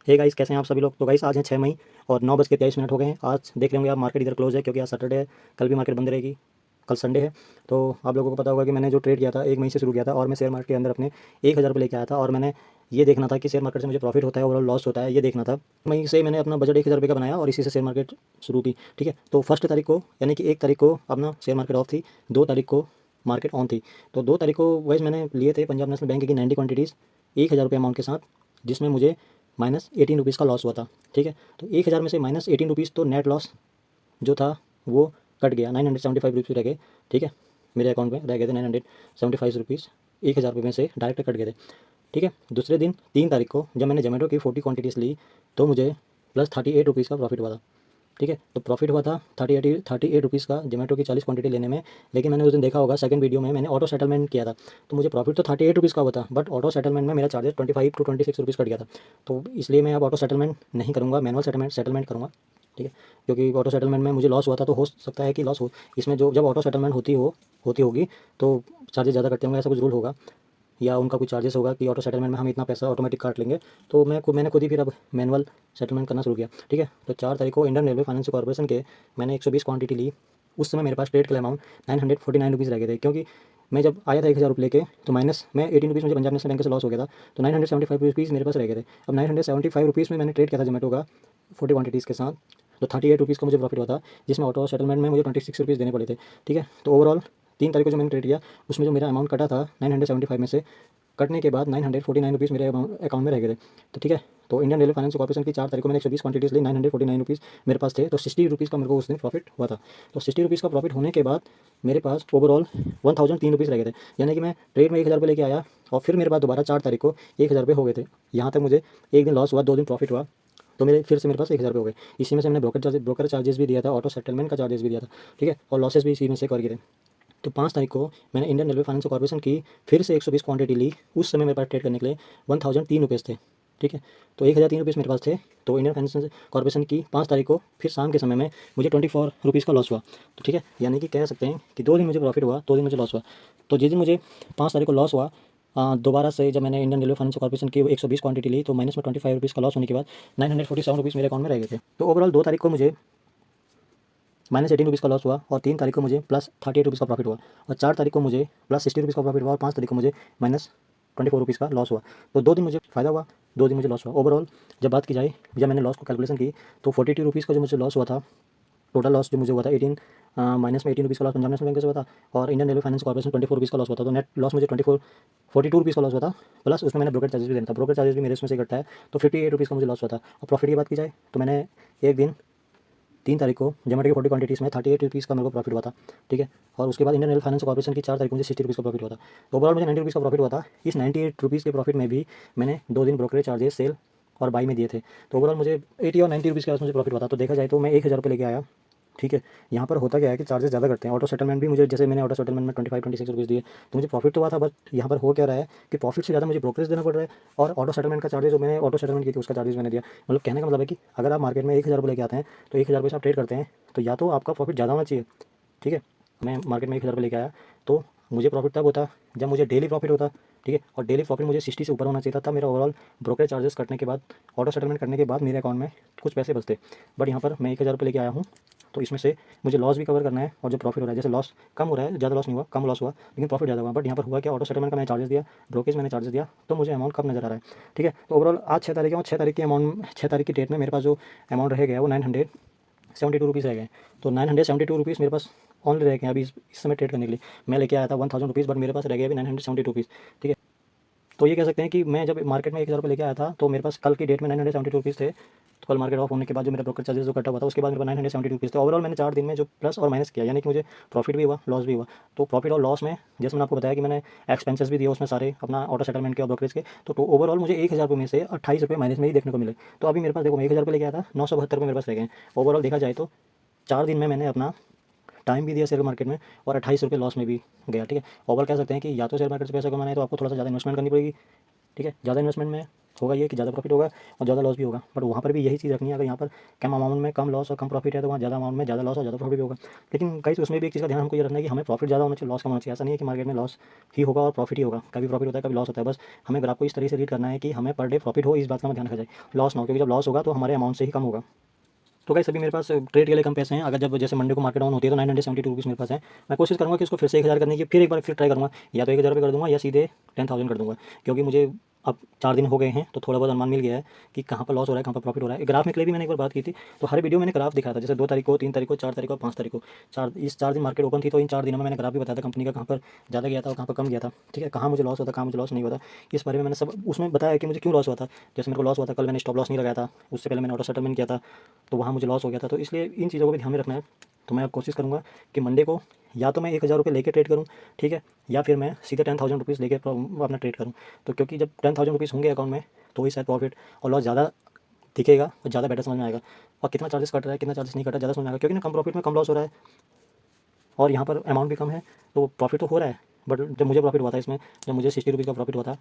Hey guys, कैसे हैं आप सभी लोग। तो गाइस आज है 6 मई और 9:23 हो गए हैं। आज देख रहे होंगे आप, मार्केट इधर क्लोज है क्योंकि आज सैटरडे है। कल भी मार्केट बंद रहेगी, कल संडे है। तो आप लोगों को पता होगा कि मैंने जो ट्रेड किया था 1 मई से शुरू किया था और मैं शेयर मार्केट के अंदर अपने 1,000 रुपये लेके आया था और मैंने ये देखना था कि शेयर मार्केट से मुझे प्रॉफिट होता है ओवरऑल लॉस होता है, ये देखना था। मई से मैंने अपना बजट 1,000 रुपये का बनाया और इसी से शेयर मार्केट शुरू की। ठीक है, तो फर्स्ट तारीख को यानी कि 1 तारीख को अपना शेयर मार्केट ऑफ थी, 2 तारीख को मार्केट ऑन थी। तो 2 तारीख को वैसे मैंने लिए थे पंजाब नेशनल बैंक की 90 क्वान्टिटीज़ 1,000 रुपये अमाउंट के साथ, जिसमें मुझे -18 रुपीज़ का लॉस हुआ था। ठीक है, तो 1,000 में से -18 रुपीज़ तो नेट लॉस जो था वो कट गया, 975 रुपीज़ रह गए। ठीक है, मेरे अकाउंट में रह गए थे 975 रुपीज़, 1,000 रुपये में से डायरेक्ट कट गए थे। ठीक है, दूसरे दिन 3 तारीख को जब मैंने जोमेटो की 40 क्वान्टिटीज़ ली तो मुझे +38 रुपीज़ का प्रॉफिट हुआ था। ठीक है, तो प्रॉफिट हुआ था 38 रुपीज़ का जोमेटो की 40 क्वांटिटी लेने में। लेकिन मैंने उस दिन देखा होगा सेकंड वीडियो में मैंने ऑटो सेटलमेंट किया था, तो मुझे प्रॉफिट तो 38 रुपीज़ का हुआ था, बट ऑटो सेटलमेंट में मेरा चार्जेस 25 to 26 रुपीज़ कट गया था। तो इसलिए मैं अब ऑटो सेटलमेंट नहीं करूँगा, मैनुअल सेटलमेंट करूँगा। ठीक है, क्योंकि ऑटो सेटलमेंट में मुझे लॉस हुआ था, तो हो सकता है कि लॉस हो इसमें जो जब ऑटो सेटलमेंट होती होगी तो चार्जेस ज़्यादा कटते होंगे, ऐसा कुछ रूल होगा या उनका कुछ चार्जेस होगा कि ऑटो सेटलमेंट में हम इतना पैसा ऑटोमेटिक काट लेंगे। तो मैंने खुद ही फिर अब मैनुअल सेटलमेंट करना शुरू किया। ठीक है, तो 4 तारीख को इंडियन रेलवे फाइनेंस कॉर्पोरेशन के मैंने 120 क्वांटिटी ली। उस समय मेरे पास ट्रेड का अमाउंट 949 रुपीज़ रह गए थे, क्योंकि मैं जब आया था 1,000 रुपये लेके तो माइनस मैं 18 रुपीज़ मुझे पंजाब नेशनल बैंक से लॉस हो गया था, तो 975 रुपीज़ मेरे पास रह गए थे। अब 975 रुपीज़ में मैंने ट्रेड किया था जोमेटो का 40 क्वांटिटीज़ के साथ, तो 38 रुपीज़ का मुझे प्रॉफिट हुआ था, जिसमें ऑटो सेटलमेंट में मुझे 26 रुपीज़ देने पड़े थे। ठीक है, तो ओवरऑल 3 तारीख को जो मैंने ट्रेड किया उसमें जो मेरा अमाउंट कटा था 975 में से, कटने के बाद 949 रुपीज़ मेरे अकाउंट में रह गए थे। तो ठीक है, तो इंडियन रेलवे फाइनेंस कॉर्पोरेशन की 4 तारीख को मैंने 120 क्वांटिटीज़ ली, 949 रुपीज़ मेरे पास थे, तो 60 रुपीज़ का मेरे को उस दिन प्रॉफिट हुआ था। तो 60 रुपीज़ का प्रॉफिट होने के बाद मेरे पास ओवरऑल 1003 रुपीज़ रह गए थे। यानी कि मैं ट्रेड में 1,000 रुपये लेके आया और फिर मेरे पास दोबारा 4 तारीख को 1,000 रुपये हो गए थे। यहाँ तक मुझे एक दिन लॉस हुआ, 2 दिन प्रॉफिट हुआ, तो मेरे फिर से मेरे पास 1,000 रुपये हो गए। इसी में से मैंने ब्रोकर चार्जेस भी दिया था, ऑटो सेटलमेंट का चार्जेस भी दिया था। ठीक है, और लॉसेस भी इसी में से कर गए थे। तो 5 तारीख को मैंने इंडियन रेलवे फाइनेंस कॉर्पोरेशन की फिर से 120 क्वांटिटी ली। उस समय मेरे पास ट्रेड करने के लिए 1003 रुपीज़ थे। ठीक है, तो 1,003 रुपीज़ मेरे पास थे। तो इंडियन फाइनेंस कॉर्पोरेशन की 5 तारीख को फिर शाम के समय में मुझे 24 रुपीज़ का लॉस हुआ। तो ठीक है, यानी कि कह सकते हैं कि 2 दिन मुझे प्रॉफिट हुआ, 2 दिन मुझे लॉस हुआ। तो जिस दिन मुझे 5 तारीख को लॉस हुआ, दोबारा से जब मैंने इंडियन रेलवे फाइनेंस कॉर्पोरेशन की 120 क्वांटिटी ली तो माइनस में 25 रुपीज़ का लॉस होने के बाद 947 रुपीज़ मेरे अकाउंट में रह गए थे। तो ओवरऑल 2 तारीख को मुझे -18 रुपीज़ का लॉस हुआ और 3 तारीख को मुझे +38 रुपीज़ का प्रॉफिट हुआ और 4 तारीख को मुझे +60 रुपीज़ का प्रॉफिट हुआ और 5 तारीख को मुझे -24 रुपीज़ का लॉस हुआ। तो 2 दिन मुझे फ़ायदा हुआ, 2 दिन मुझे लॉस हुआ। ओवरऑल जब बात की जाए, जब मैंने लॉस को कैलकुलेशन की तो 42 रुपीज़ का जो मुझे लॉस हुआ था, टोटल लॉस जो मुझे हुआ था 18 माइनस में 18 रुपीज़ का लॉस पंजाब नेशनल बैंक से हुआ था और Indian railway finance corporation 24 rupees का लॉस हुआ था। तो नेट लॉस मुझे 42 रुपीज़ का लॉस हुआ था, प्लस उसमें मैंने ब्रोकर चार्जेस भी देना था। ब्रोकर चार्जेस भी मेरे इसमें से कटता है, तो 58 रुपीज़ का मुझे लॉस हुआ था। और प्रॉफिट की बात की जाए तो मैंने एक दिन 3 तारीख को जोमेटो की 40 क्वांटिटीज़ में 38 रुपीज़ का मेरे को प्रॉफिट हुआ था। ठीक है, और उसके बाद इंडियन रेल फाइनेंस कॉर्पोरेशन की 4 तारीख को मुझे 60 रुपीज़ का प्रॉफिट हुआ था। तो ओवरऑल मुझे 90 रुपीज़ का प्रॉफिट हुआ था। इस 98 रुपीज़ के प्रॉफिट में भी मैंने 2 दिन ब्रोकरेज चार्जेस सेल और बाई में दिए थे। तो ओवरऑल मुझे 80 और 90 रुपीज़ के आस मुझे प्रॉफिट हुआ था। तो देखा जाए तो मैं 1,000 रुपये लेके आया। ठीक है, यहाँ पर होता क्या है कि चार्जेस ज़्यादा करते हैं। ऑटो सेटलमेंट भी मुझे, जैसे मैंने ऑटो सेटलमेंट में 25-26 रुपीज़ दिए तो मुझे प्रॉफिट तो हुआ था, बट यहाँ पर हो क्या रहा है कि प्रॉफिट से ज़्यादा मुझे ब्रोकरेज देना पड़ रहा है और ऑटो सेटलमेंट का चार्जेस जो मैंने ऑटो सेटलमेंट की थी उसका चार्जेस मैंने दिया। मतलब कहने का मतलब है कि अगर आप मार्केट में 1,000 रुपये लेके आते हैं तो 1,000 रुपये से आप ट्रेड करते हैं तो या तो आपका प्रॉफिट ज़्यादा होना चाहिए। ठीक है, मैं मार्केट में 1,000 रुपये लेके आया तो मुझे प्रॉफिट तब होता जब मुझे डेली प्रॉफिट होता। ठीक है, और डेली प्रॉफिट मुझे 60 से ऊपर होना चाहिए था, तब मेरा ओवरऑल ब्रोकरेज चार्जेस कटने के बाद, ऑटो सेटलमेंट करने के बाद मेरे अकाउंट में कुछ पैसे बचते। बट यहाँ पर मैं 1,000 रुपये लेके आया हूँ, तो इसमें से मुझे लॉस भी कवर करना है और जो प्रॉफिट हो रहा है, जैसे लॉस कम हो रहा है, ज़्यादा लॉस नहीं हुआ, कम लॉस हुआ लेकिन प्रॉफिट ज़्यादा हुआ। बट यहाँ पर हुआ क्या, ऑटो सेटलमेंट का मैंने चार्जेस दिया, ब्रोकेज मैंने चार्जेस दिया, तो मुझे अमाउंट कम नजर आ रहा है। ठीक है, तो ओवरऑल आज 6 तारीख है और 6 तारीख की अमाउंट, 6 तारीख की डेट में मेरे पास जो अमाउंट रह गया वो 972 रुपीज़ रह गए। तो 972 रुपीज़ मेरे पास ऑनली रह गए अभी इस समय ट्रेड करने के लिए। मैं लेके आया था 1,000 रुपीज़, बट मेरे पास रह गए अभी 972 रुपीज़। ठीक है, तो ये कह सकते हैं कि मैं जब मार्केट में 1,000 रुपये लेके आया था तो मेरे पास कल की डेट में 972 रुपीज़ थे। तो कल मार्केट ऑफ होने के बाद जो मेरा ब्रोकर चार्जेस जो कटा हुआ था उसके बाद मेरे पास 972 रुपीज़ थे। ओवरऑल मैंने 4 दिन में जो प्लस और माइनस किया, यानी कि मुझे प्रॉफिट भी हुआ, लॉस भी हुआ। तो प्रॉफिट और लॉस में जैसे मैंने आपको बताया कि मैंने एक्सपेंसेस भी दिए उसमें सारे अपना ऑटो सेटलमेंट के और ब्रोकरेज के, तो ओवरऑल मुझे 1,000 रुपये में से 28 रुपये माइनस में ही देखने को मिले। तो अभी मेरे पास देखो, मैं 1,000 रुपये लेके आया था, 972 रुपये मेरे पास रह गए। ओवरऑल देखा जाए तो 4 दिन में मैंने अपना टाइम भी दिया शेयर मार्केट में और 28 रुपये लॉस में भी गया। ठीक है, ओवरऑल कह सकते हैं कि या तो शेयर मार्केट से पैसा कमाना है तो आपको थोड़ा सा ज़्यादा इन्वेस्टमेंट करनी पड़ेगी। ठीक है, ज़्यादा इन्वेस्टमेंट में होगा ये कि ज़्यादा प्रॉफिट होगा और ज़्यादा लॉस भी होगा, बट वहाँ पर भी यही चीज़ रखनी है। अगर यहाँ पर कम अमाउंट में कम लॉस और कम प्रॉफिट है तो वहाँ ज़्यादा अमाउंट में ज़्यादा लॉस और ज़्यादा प्रॉफिट भी होगा। लेकिन गाइस उसमें भी एक चीज़ का ध्यान हमको ये रखना है कि हमें प्रॉफिट ज़्यादा होना चाहिए, लॉस कम होना चाहिए। ऐसा नहीं है कि मार्केट में लॉस ही होगा और प्रॉफिट ही होगा, कभी प्रॉफिट होता है कभी लॉस होता है। बस हमें ग्राफ को इस तरीके से रीड करना है कि हमें पर डे प्रॉफिट हो, इस बात का हमें ध्यान रखा जाए, लॉस ना हो, क्योंकि जब लॉस होगा तो हमारे अमाउंट से ही कम होगा। तो गाइस अभी मेरे पास ट्रेड के लिए कम पैसे हैं। अगर जब जैसे मंडे को मार्केट डाउन होती है तो 972 रुपीज़ मेरे पास है। मैं कोशिश करूँगा कि इसको फिर से 1000 करने की, फिर एक बार फिर ट्राई करूँगा, या तो 1000 रुपये कर दूँगा या सीधे 10,000 कर दूँगा, क्योंकि मुझे अब 4 दिन हो गए हैं तो थोड़ा बहुत अनुमान मिल गया है कि कहाँ पर लॉस हो रहा है, कहाँ पर प्रॉफिट हो रहा है। ग्राफ में के लिए भी मैंने एक बार बात की थी, तो हर वीडियो मैंने ग्राफ दिखाया था, जैसे 2 तारीख को, 3 तारीख को, 4 तारीख को, 5 तारीख को। इस 4 दिन मार्केट ओपन थी, तो इन 4 दिनों में मैंने ग्राफ भी बताया था कंपनी का, कहाँ पर ज़्यादा गया था और कहाँ पर कम गया था, ठीक है, कहाँ मुझे लॉस होता, कहाँ मुझे लॉस नहीं होता, इस बारे में मैंने सब उसमें बताया कि मुझे क्यों लॉस हुआ था। जैसे मेरे को लॉस हुआ था, कल मैंने स्टॉप लॉस नहीं लगाया था, उससे पहले मैंने ऑटो सेटलमेंट किया था, तो वहाँ मुझे लॉस हो गया था। तो इसलिए इन चीज़ों को भी ध्यान में रखना है। तो मैं अब कोशिश करूँगा कि मंडे को या तो मैं 1000 रुपये लेके ट्रेड करूँ, ठीक है, या फिर मैं सीधे 10,000 रुपीज़ लेके अपना ट्रेड करूँ। तो क्योंकि जब 10,000 रुपीज़ होंगे अकाउंट में तो ही शायद प्रॉफिट और लॉस ज़्यादा दिखेगा और ज़्यादा बेटर समझ में आएगा, और कितना चार्जेस कट रहा है कितना चार्जेस नहीं कट रहा है ज़्यादा समझ में आएगा, क्योंकि ना कम प्रॉफिट में कम लॉस हो रहा है और यहाँ पर अमाउंट भी कम है, तो प्रॉफिट तो हो रहा है। बट जब मुझे प्रॉफिट हुआ था इसमें, जब मुझे 60 रुपीज़ का प्रॉफिट हुआ था,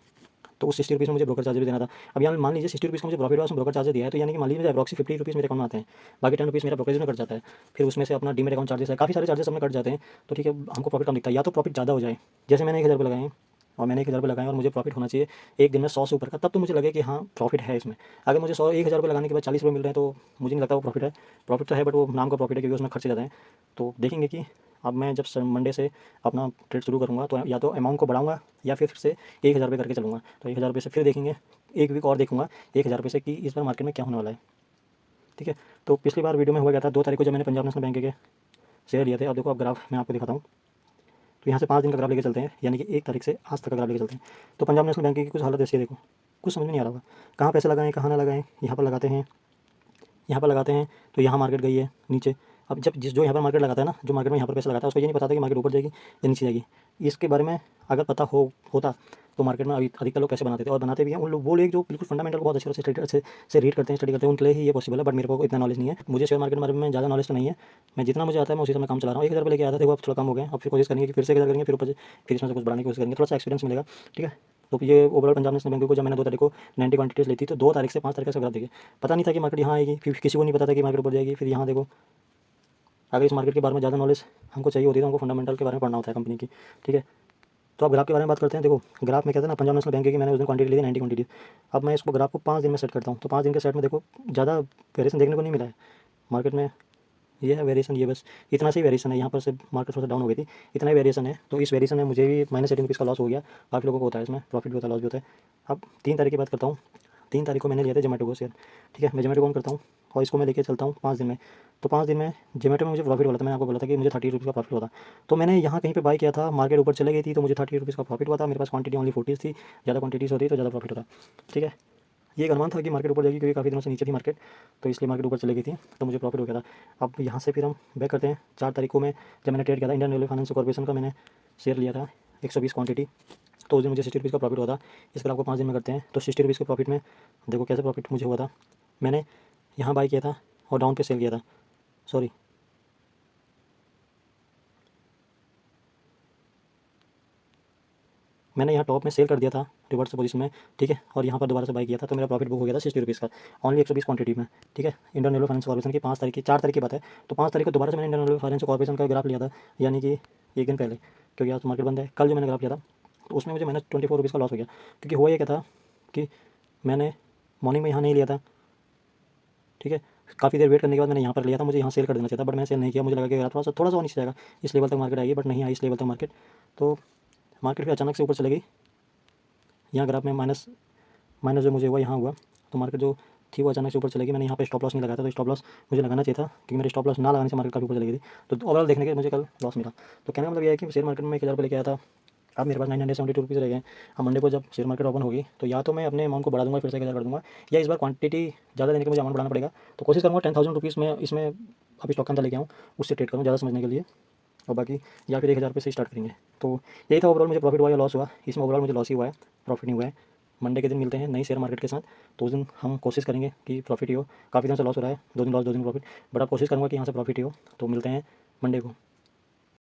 तो उस 60 रुपीज़ में मुझे ब्रोकर चार्ज भी देना था। अब यहाँ मान लीजिए 60 रुपीज़ का मुझे प्रॉफिट हुआ, उसमें ब्रोकर चार्ज दिया है, तो यानी कि मान लीजिए अप्रॉक्सी 50 रुपीज़ मेरे अकाउंट में आते हैं, बाकी 10 रुपीज़ मेरा ब्रोकरेज में कट जाता है, फिर उसमें से अपना डीमेट अकाउंट चार्जेस है, काफ़ी सारे चार्जेस अपने कट जाते हैं। तो ठीक है, हमको प्रॉफिट कम दिखता है, या तो प्रॉफिट ज़्यादा हो जाए, जैसे मैंने 1000 रुपये लगाए हैं और मैंने 1000 रुपये लगाए और मुझे प्रॉफिट होना चाहिए एक दिन में 100 से ऊपर का, तब तो मुझे लगे कि हाँ प्रॉफिट है इसमें। अगर मुझे 1000 रुपये लगाने के बाद 40 रुपये मिल रहे हैं तो मुझे नहीं लगता वो प्रॉफिट है। प्रॉफिट तो है, बट वो नाम का प्रॉफिट है, क्योंकि उसमें खर्चे ज़्यादा हैं। तो देखेंगे कि अब मैं जब मंडे से अपना ट्रेड शुरू करूँगा तो या तो अमाउंट को बढ़ाऊँगा या फिर से 1000 रुपये करके चलूँगा। तो 1000 रुपये से फिर देखेंगे, एक वीक और देखूँगा 1000 रुपये से कि इस बार मार्केट में क्या होने वाला है, ठीक है। तो पिछली बार वीडियो में हुआ क्या था, 2 तारीख को जब मैंने पंजाब नेशनल बैंक के शेयर लिए थे। अब देखो, अब ग्राफ मैं आपको दिखाता हूँ। तो यहाँ से 5 दिन का ग्राफ लेके चलते हैं, यानी कि 1 तारीख से आज तक का ग्राफ लेके चलते हैं। तो पंजाब नेशनल बैंक की कुछ हालत ऐसी है, देखो कुछ समझ में नहीं आ रहा होगा, कहाँ पैसे लगाएं कहाँ ना लगाएं। यहाँ पर लगाते हैं, यहाँ पर लगाते हैं, तो यहाँ मार्केट गई है नीचे। अब जब जो यहाँ पर मार्केट लगाता है ना, जो मार्केट में यहाँ पर पैसा लगाता है, उसको ये नहीं पता था कि मार्केट ऊपर जाएगी या नीचे जाएगी। इसके बारे में अगर पता होता तो मार्केट में अधिकतर लोग कैसे बनाते थे, और बनाते भी हैं उन लोग, वो लोग जो बिल्कुल फंडामेंटल को बहुत अच्छे से रीड करते हैं, स्टडी करते हैं, उनके लिए ही ये पॉसिबल है। बट मेरे को इतना नॉलेज नहीं है, मुझे शेयर मार्केट के बारे में ज़्यादा नॉलेज तो नहीं है। मैं जितना मुझे आता है मैं उसी से मैं काम चला रहा हूँ। 1000 रुपये लेके आया था, अब थोड़ा कम हो गया, अब फिर कोशिश करेंगे कि फिर से 1000 करेंगे, फिर ऊपर फिर इसमें से कुछ बढ़ाने की कोशिश करेंगे, थोड़ा सा एक्सपीरियंस मिलेगा, ठीक है। तो ये ओवरऑल पंजाब नेशनल बैंक को जब मैंने 2 तारीख को 90 क्वांटिटीज ली थी, तो 2 तारीख से 5 तारीख का ग्राफ देखिए, पता नहीं था कि मार्केट यहाँ आएगी, फिर किसी को नहीं पता था कि मार्केट ऊपर जाएगी। फिर यहाँ देखो, अगर इस मार्केट के बारे में ज़्यादा नॉलेज हमको चाहिए होती है तो हमको फंडामेंटल के बारे में पढ़ना होता है कंपनी की, ठीक है। तो अब ग्राफ के बारे में बात करते हैं। देखो ग्राफ में कहते हैं ना, पंजाब नेशनल बैंक की मैंने उस दिन क्वांटिटी ली थी 90 क्वांटिटी। अब मैं इसको ग्राफ को 5 दिन में सेट करता हूँ, तो 5 दिन के सेट में देखो ज़्यादा वेरिएशन देखने को नहीं मिला है मार्केट में। ये है वेरिएशन, ये बस इतना सा ही वेरिएशन है, यहाँ पर से मार्केट थोड़ा सा डाउन हो गई थी, इतना ही वेरिएशन है। तो इस वेरिएशन में मुझे भी -18 रुपीज़ का लॉस हो गया, काफ़ी लोगों को होता है, इसमें प्रॉफिट भी होता है लॉस भी होता है। अब 3 तारीख की बात करता हूँ। 3 तारीख को मैंने लिया था जोमेटो को शेयर, ठीक है। मैं जोमेटो को ऑन करता हूँ और इसको मैं लेके चलता हूँ 5 दिन में। तो 5 दिन में जोमेटो में मुझे प्रॉफिट वाला था, मैंने आपको बोला था कि मुझे 30 रुपीज़ का प्रॉफिट हुआ था। तो मैंने यहाँ कहीं पे बाय किया था, मार्केट ऊपर चले गई थी तो मुझे 30 रुपीज़ का प्रॉफिट हुआ था। मेरे पास क्वांटिटी ओनली 40 थी, ज़्यादा क्वांटिटीज़ होती तो ज़्यादा प्रॉफिट होता, ठीक है। ये एक अनुमान था कि मार्केट ऊपर जाएगी, क्योंकि काफ़ी दिनों से नीचे थी मार्केट, तो इसलिए मार्केट ऊपर चली गई थी, तो मुझे प्रॉफिट हो गया था। अब यहाँ से फिर हम बैक करते हैं 4 तारीख को, मैं जब मैंने ट्रेड किया था इंडियन रेलवे फाइनेंस कॉर्पोरेशन का, मैंने शेयर लिया था 120 क्वांटिटी, तो उस दिन मुझे 60 रुपीज़ का प्रॉफिट हुआ था। इस ग्राफ को 5 दिन में करते हैं, तो 60 रुपीज़ के प्रॉफिट में देखो कैसे प्रॉफिट मुझे हुआ था। मैंने यहाँ बाई किया था और डाउन पे सेल किया था, सॉरी मैंने यहाँ टॉप में सेल कर दिया था रिवर्स पोजीशन में, ठीक है, और यहाँ पर दोबारा से बाई किया था, तो मेरा प्रॉफिट बुक हो गया था 60 रुपीज़ का, ओनली 120 क्वांटिटी में, ठीक है। इंडियन रेलवे फाइनेंस कॉर्पोरेशन की 5 तारीख की 4 तारीख की बात है, तो 5 तारीख को दोबारा से मैंने इंडियन रेलवे फाइनेंस कॉर्पोरेशन का ग्राफ लिया था, यानी कि एक दिन पहले, क्योंकि आज मार्केट बंद है। कल जो मैंने ग्राफ लिया था तो उसमें मुझे -24 रुपीज़ का लॉस हो गया, क्योंकि हुआ ये क्या था कि मैंने मॉर्निंग में यहाँ नहीं लिया था, ठीक है। काफ़ी देर वेट करने के बाद मैंने यहाँ पर लिया था, मुझे यहाँ सेल कर देना चाहिए था, बट मैंने सेल नहीं किया। मुझे लगा कि थोड़ा सा और नीचे जाएगा, इस लेवल तक मार्केट आएगी, बट नहीं आई इस लेवल तक मार्केट। तो मार्केट फिर अचानक से ऊपर चलेगी, यहाँ ग्राफ में माइनस माइनस जो मुझे हुआ यहाँ हुआ, तो मार्केट जो थी वो अचानक से ऊपर चलेगी। मैंने यहाँ पे स्टॉप लॉस नहीं लगाया था, तो स्टॉप लॉस मुझे लगाना चाहिए था, क्योंकि मेरे स्टॉप लॉस ना लगाने से मार्केट काफ़ी ऊपर चली गई थी। तो ओवरऑल देखने के मुझे कल लॉस मिला। तो कहने का मतलब यह है कि शेयर मार्केट में 1000 रुपये लेके आया था, अब मेरे पास 972 रुपीज़ रह गए। अब मंडे को जब शेयर मार्केट ओपन होगी तो या तो मैं अपने अमाउंट को बढ़ा दूँगा, फिर से 1000 कर दूँगा, या इस बार क्वांटिटी ज़्यादा देने के मुझे अमाउंट बढ़ाना पड़ेगा। तो कोशिश करूँगा 10,000 रुपीज़ में इसमें अभी स्टॉक के अंदर लेके आऊँ, उससे ट्रेड करूँ ज़्यादा समझने के लिए, और बाकी या फिर 1000 रुपये से स्टार्ट करेंगे। तो यही था ओवरऑल, मुझे प्रॉफिट हुआ या लॉस हुआ, इसमें ओवरऑल मुझे लॉस ही हुआ है, प्रॉफिट नहीं हुआ है। मंडे के दिन मिलते हैं नई शेयर मार्केट के साथ, तो उस दिन हम कोशिश करेंगे कि प्रॉफिट ही हो। काफ़ी दिन से लॉस हो रहा है, 2 दिन लॉस 2 दिन प्रॉफिट, बट आप कोशिश करूँगा कि यहाँ से प्रॉफिट ही हो। तो मिलते हैं मंडे को।